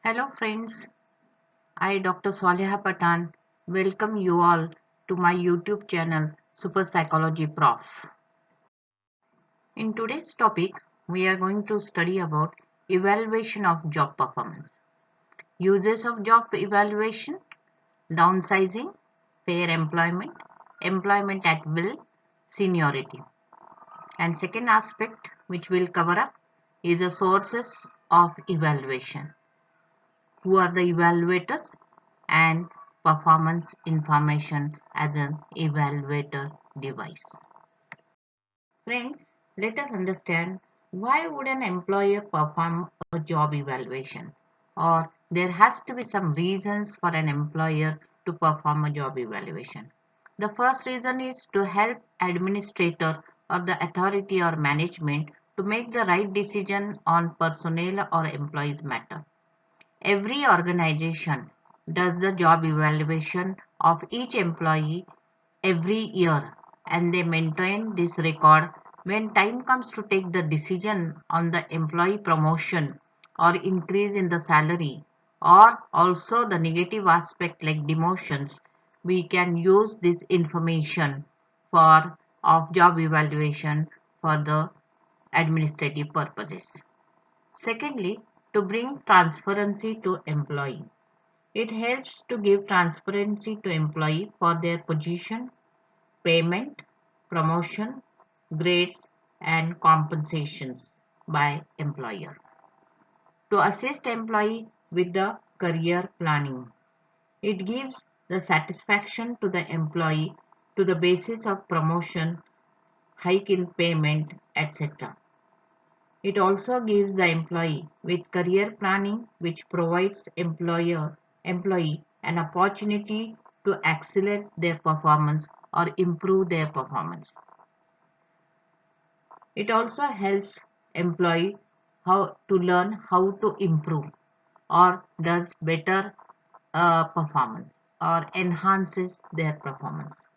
Hello friends, I Dr. Swaliha Patan welcome you all to my YouTube channel Super Psychology Prof. In today's topic, we are going to study about evaluation of job performance. Uses of job evaluation, downsizing, fair employment, employment at will, seniority. And second aspect which we'll cover up is the sources of evaluation. Who are the evaluators and performance information as an evaluator device. Friends, let us understand why would an employer perform a job evaluation, or there has to be some reasons for an employer to perform a job evaluation. The first reason is to help administrator or the authority or management to make the right decision on personnel or employees matter. Every organization does the job evaluation of each employee every year, and they maintain this record when time comes to take the decision on the employee promotion or increase in the salary, or also the negative aspect like demotions. We can use this information for of job evaluation for the administrative purposes. Secondly, to bring transparency to employee. It helps to give transparency to employee for their position, payment, promotion, grades and compensations by employer. To assist employee with the career planning. It gives the satisfaction to the employee to the basis of promotion, hike in payment, etc. It also gives the employee with career planning which provides employee an opportunity to accelerate their performance or improve their performance. It also helps employee how to learn how to improve or does better performance or enhances their performance.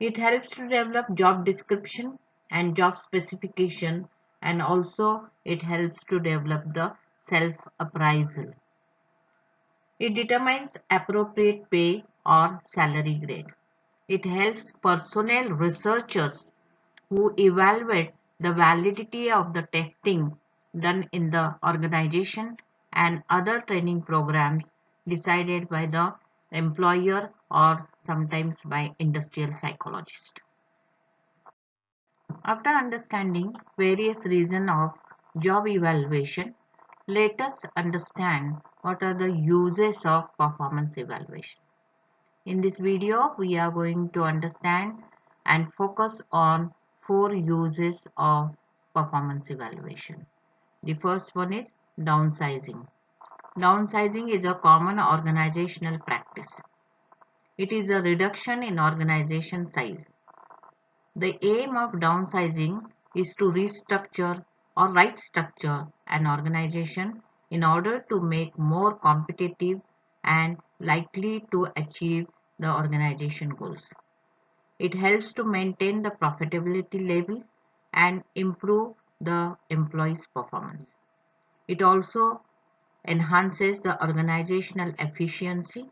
It helps to develop job description and job specification, and also it helps to develop the self appraisal. It determines appropriate pay or salary grade. It helps personnel researchers who evaluate the validity of the testing done in the organization and other training programs decided by the employer or sometimes by industrial psychologist. After understanding various reasons of job evaluation, let us understand what are the uses of performance evaluation. In this video, we are going to understand and focus on four uses of performance evaluation. The first one is downsizing. Downsizing is a common organizational practice. It is a reduction in organization size. The aim of downsizing is to restructure or right structure an organization in order to make more competitive and likely to achieve the organization goals. It helps to maintain the profitability level and improve the employees' performance. It also enhances the organizational efficiency.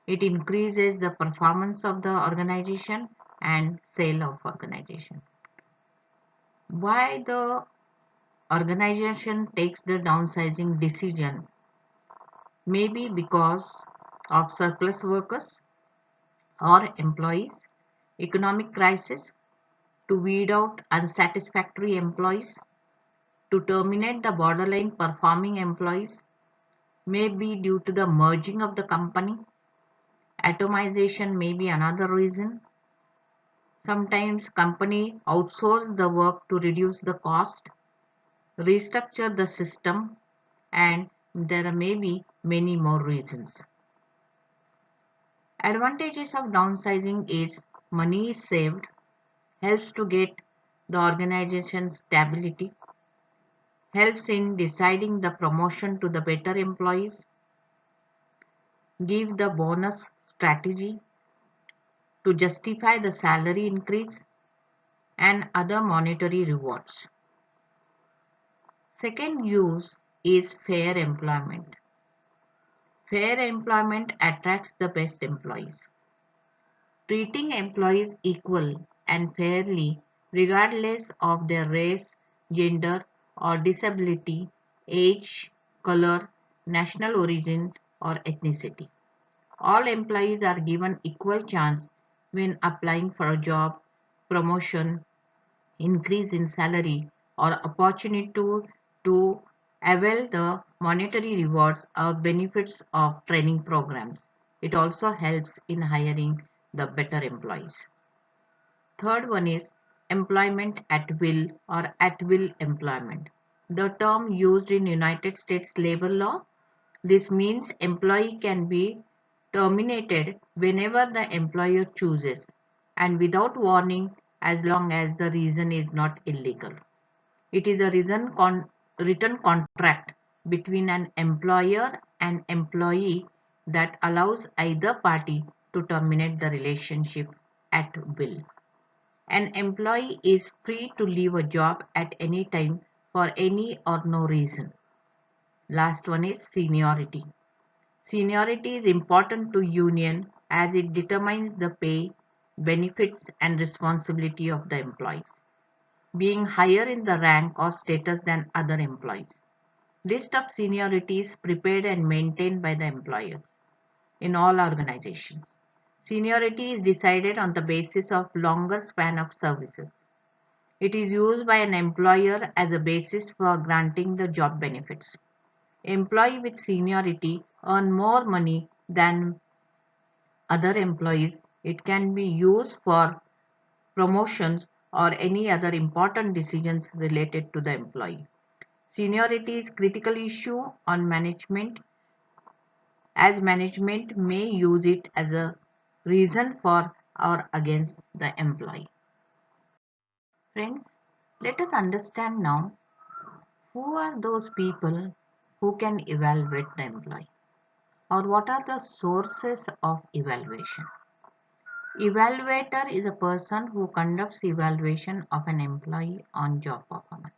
It increases the performance of the organization and sale of organization. Why the organization takes the downsizing decision? Maybe because of surplus workers or employees, economic crisis, to weed out unsatisfactory employees, to terminate the borderline performing employees, may be due to the merging of the company. Atomization may be another reason. Sometimes company outsource the work to reduce the cost, restructure the system, and there may be many more reasons. Advantages of downsizing is money is saved, helps to get the organization stability, helps in deciding the promotion to the better employees, give the bonus strategy to justify the salary increase and other monetary rewards. Second use is fair employment. Fair employment attracts the best employees. Treating employees equal and fairly regardless of their race, gender or disability, age, color, national origin or ethnicity. All employees are given equal chance when applying for a job, promotion, increase in salary or opportunity to avail the monetary rewards or benefits of training programs. It also helps in hiring the better employees. Third one is employment at will or at will employment. The term used in United States labor law. This means employee can be terminated whenever the employer chooses and without warning as long as the reason is not illegal. It is a written contract between an employer and employee that allows either party to terminate the relationship at will. An employee is free to leave a job at any time for any or no reason. Last one is seniority. Seniority is important to union as it determines the pay, benefits and responsibility of the employees, being higher in the rank or status than other employees. List of seniority is prepared and maintained by the employer in all organizations. Seniority is decided on the basis of longer span of services. It is used by an employer as a basis for granting the job benefits. Employee with seniority earn more money than other employees. It can be used for promotions or any other important decisions related to the employee. Seniority is critical issue on management as management may use it as a reason for or against the employee. Friends, let us understand now who are those people who can evaluate the employee or what are the sources of evaluation. Evaluator is a person who conducts evaluation of an employee on job performance.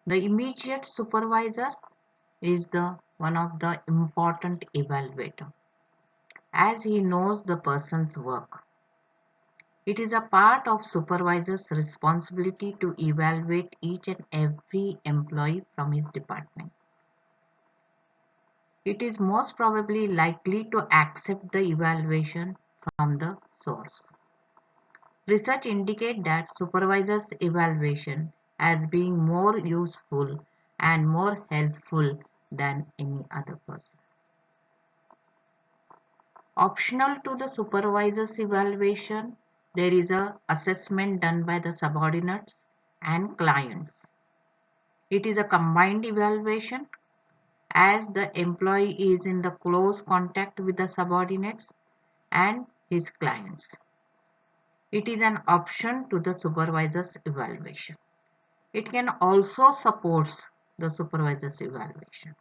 The immediate supervisor is the one of the important evaluator as he knows the person's work. It is a part of supervisor's responsibility to evaluate each and every employee from his department. It is most probably likely to accept the evaluation from the source. Research indicates that supervisors' evaluation as being more useful and more helpful than any other person. Optional to the supervisor's evaluation, there is a assessment done by the subordinates and clients. It is a combined evaluation as the employee is in the close contact with the subordinates and his clients. It is an option to the supervisor's evaluation. It can also support the supervisor's evaluation.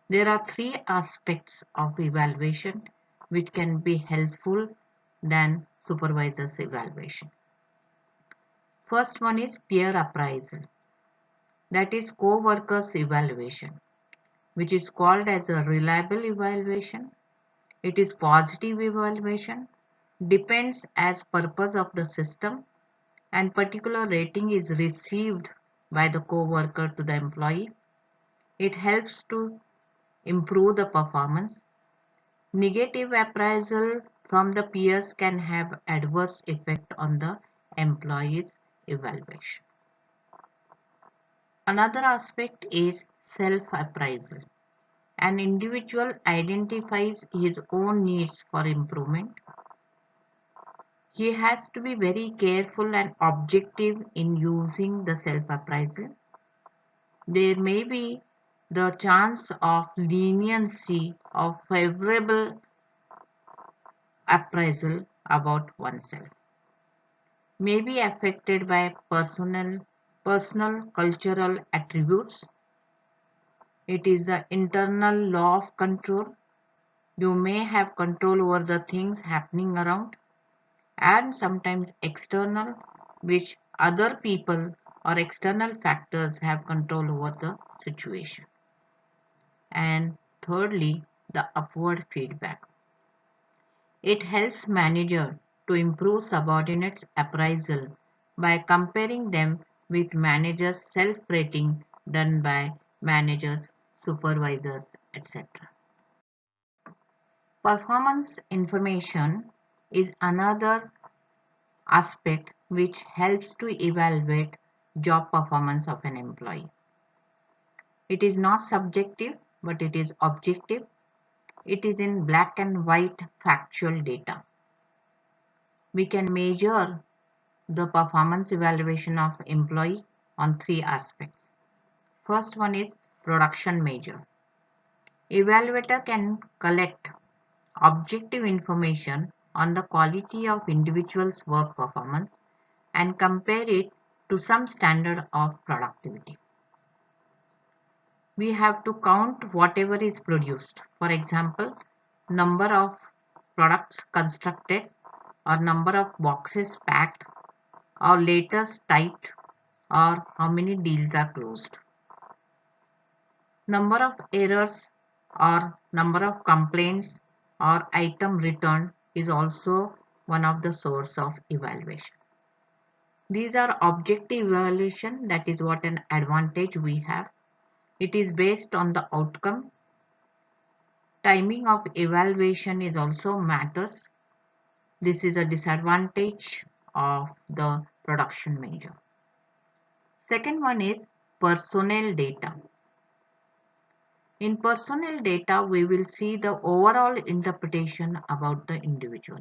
There are three aspects of evaluation which can be helpful than supervisor's evaluation. First one is peer appraisal, that is co-workers evaluation, which is called as a reliable evaluation. It is positive evaluation, depends as purpose of the system and particular rating is received by the co-worker to the employee. It helps to improve the performance. Negative appraisal from the peers can have adverse effect on the employee's evaluation. Another aspect is self-appraisal. An individual identifies his own needs for improvement. He has to be very careful and objective in using the self-appraisal. There may be the chance of leniency of favorable appraisal about oneself. May be affected by personal cultural attributes. It is the internal law of control. You may have control over the things happening around and sometimes external, which other people or external factors have control over the situation. and thirdly, the upward feedback. It helps manager to improve subordinates' appraisal by comparing them with managers' self-rating done by managers, supervisors, etc. Performance information is another aspect which helps to evaluate job performance of an employee. It is not subjective, but it is objective. It is in black and white factual data. We can measure the performance evaluation of employee on three aspects. First one is production measure. Evaluator can collect objective information on the quality of individual's work performance and compare it to some standard of productivity. We have to count whatever is produced. For example, number of products constructed or number of boxes packed or letters typed or how many deals are closed. Number of errors or number of complaints or item returned is also one of the source of evaluation. These are objective evaluation, that is what an advantage we have. It is based on the outcome. Timing of evaluation is also matters. This is a disadvantage of the production measure. Second one is personnel data. In personnel data, we will see the overall interpretation about the individual.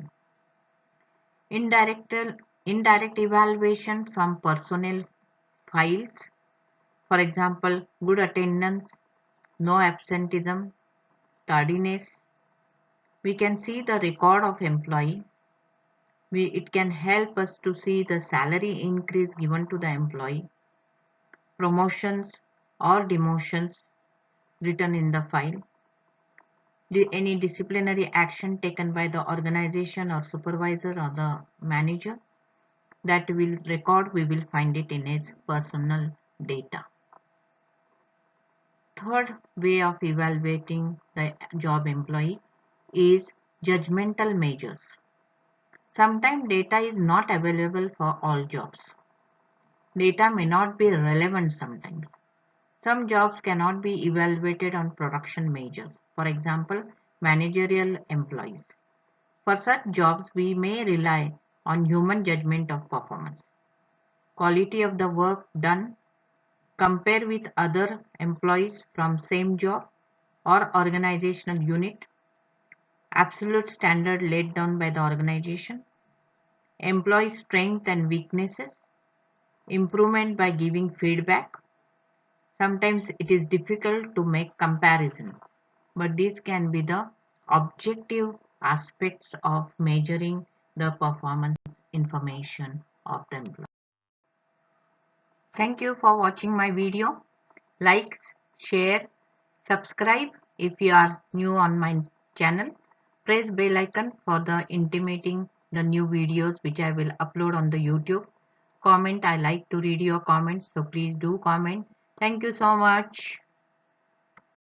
Indirect, indirect evaluation from personnel files, for example, good attendance, no absenteeism, tardiness. We can see the record of employee. It can help us to see the salary increase given to the employee, promotions or demotions written in the file, any disciplinary action taken by the organization or supervisor or the manager, that will record, we will find it in his personal data. Third way of evaluating the job employee is judgmental measures. Sometimes data is not available for all jobs. Data may not be relevant sometimes. Some jobs cannot be evaluated on production measures. For example, managerial employees. For such jobs, we may rely on human judgment of performance. Quality of the work done, compare with other employees from same job or organizational unit, absolute standard laid down by the organization, employee strength and weaknesses, improvement by giving feedback. Sometimes it is difficult to make comparison, but these can be the objective aspects of measuring the performance information of the employee. Thank you for watching my video. Like, share, subscribe if you are new on my channel. Press bell icon for the intimating the new videos which I will upload on the YouTube. Comment, I like to read your comments, so please do comment. Thank you so much.